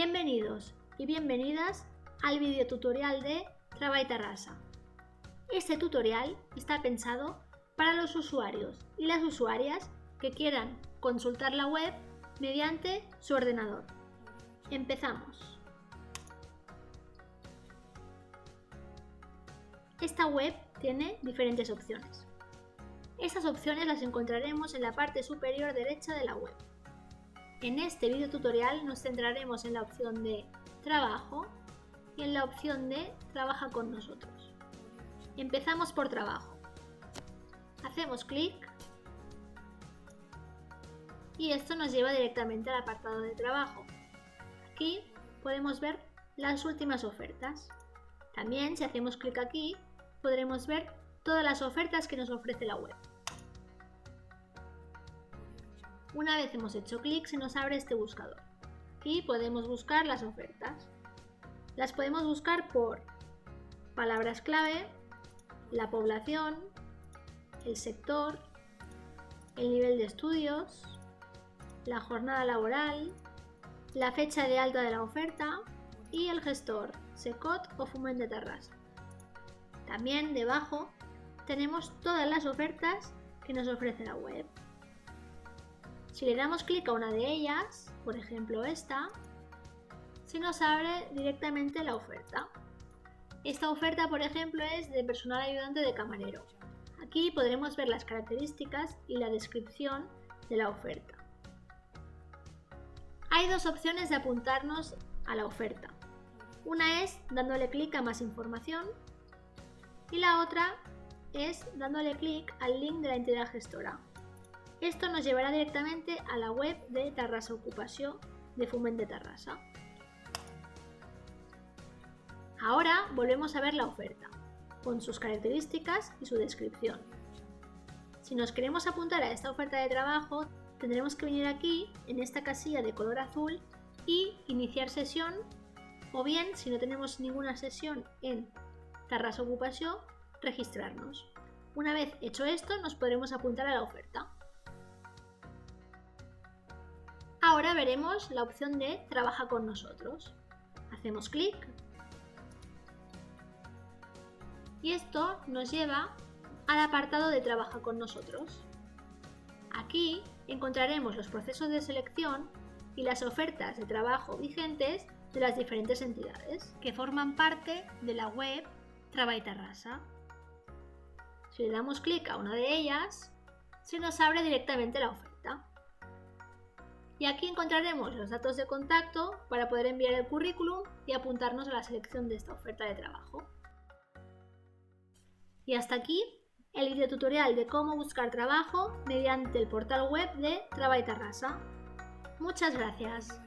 Bienvenidos y bienvenidas al videotutorial de Traba y Tarrasa. Este tutorial está pensado para los usuarios y las usuarias que quieran consultar la web mediante su ordenador. Empezamos. Esta web tiene diferentes opciones. Estas opciones las encontraremos en la parte superior derecha de la web. En este videotutorial nos centraremos en la opción de Trabajo y en la opción de Trabaja con nosotros. Empezamos por Trabajo. Hacemos clic y esto nos lleva directamente al apartado de Trabajo. Aquí podemos ver las últimas ofertas. También, si hacemos clic aquí, podremos ver todas las ofertas que nos ofrece la web. Una vez hemos hecho clic, se nos abre este buscador y podemos buscar las ofertas. Las podemos buscar por palabras clave, la población, el sector, el nivel de estudios, la jornada laboral, la fecha de alta de la oferta y el gestor, SECOT o Foment de Tarrasa. También debajo tenemos todas las ofertas que nos ofrece la web. Si le damos clic a una de ellas, por ejemplo esta, se nos abre directamente la oferta. Esta oferta, por ejemplo, es de personal ayudante de camarero. Aquí podremos ver las características y la descripción de la oferta. Hay dos opciones de apuntarnos a la oferta. Una es dándole clic a más información y la otra es dándole clic al link de la entidad gestora. Esto nos llevará directamente a la web de Tarrasa Ocupació de Foment de Tarrasa. Ahora volvemos a ver la oferta, con sus características y su descripción. Si nos queremos apuntar a esta oferta de trabajo, tendremos que venir aquí, en esta casilla de color azul, y iniciar sesión, o bien, si no tenemos ninguna sesión en Tarrasa Ocupació, registrarnos. Una vez hecho esto, nos podremos apuntar a la oferta. Ahora veremos la opción de Trabaja con nosotros. Hacemos clic y esto nos lleva al apartado de Trabaja con nosotros. Aquí encontraremos los procesos de selección y las ofertas de trabajo vigentes de las diferentes entidades que forman parte de la web Traba y Tarrasa. Si le damos clic a una de ellas, se nos abre directamente la oferta. Y aquí encontraremos los datos de contacto para poder enviar el currículum y apuntarnos a la selección de esta oferta de trabajo. Y hasta aquí el videotutorial de cómo buscar trabajo mediante el portal web de Traba y Tarrasa. Muchas gracias.